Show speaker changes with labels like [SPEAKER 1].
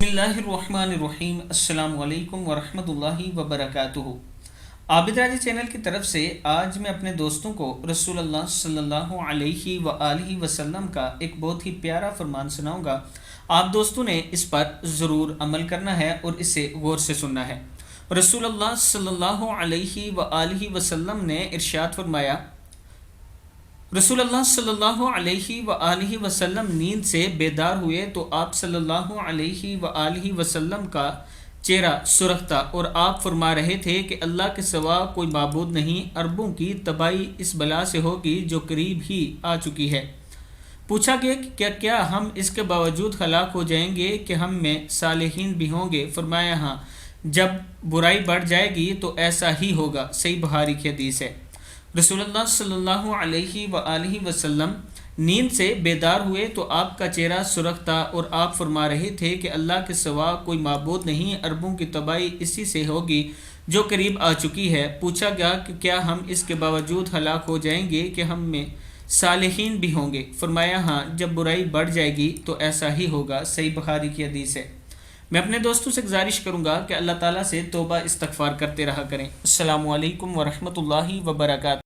[SPEAKER 1] بسم اللہ الرحمن الرحیم۔ السلام علیکم ورحمۃ اللہ وبرکاتہ۔ عابد راجی چینل کی طرف سے آج میں اپنے دوستوں کو رسول اللہ صلی اللہ علیہ وآلہ وسلم کا ایک بہت ہی پیارا فرمان سناؤں گا۔ آپ دوستوں نے اس پر ضرور عمل کرنا ہے اور اسے غور سے سننا ہے۔ رسول اللہ صلی اللہ علیہ وآلہ وسلم نے ارشاد فرمایا، رسول اللہ صلی اللہ علیہ وآلہ وسلم نیند سے بیدار ہوئے تو آپ صلی اللہ علیہ وآلہ وسلم کا چہرہ سرخ تھا اور آپ فرما رہے تھے کہ اللہ کے سوا کوئی معبود نہیں، عربوں کی تباہی اس بلا سے ہوگی جو قریب ہی آ چکی ہے۔ پوچھا گیا کہ کیا ہم اس کے باوجود ہلاک ہو جائیں گے کہ ہم میں صالحین بھی ہوں گے؟ فرمایا ہاں، جب برائی بڑھ جائے گی تو ایسا ہی ہوگا۔ صحیح بخاری کی حدیث ہے۔ رسول اللہ صلی اللہ علیہ وآلہ وسلم نیند سے بیدار ہوئے تو آپ کا چہرہ سرخ تھا اور آپ فرما رہے تھے کہ اللہ کے سوا کوئی معبود نہیں، عربوں کی تباہی اسی سے ہوگی جو قریب آ چکی ہے۔ پوچھا گیا کہ کیا ہم اس کے باوجود ہلاک ہو جائیں گے کہ ہم میں صالحین بھی ہوں گے؟ فرمایا ہاں، جب برائی بڑھ جائے گی تو ایسا ہی ہوگا۔ صحیح بخاری کی حدیث ہے۔ میں اپنے دوستوں سے گزارش کروں گا کہ اللہ تعالیٰ سے توبہ استغفار کرتے رہا کریں۔ السلام علیکم ورحمۃ اللہ وبرکاتہ۔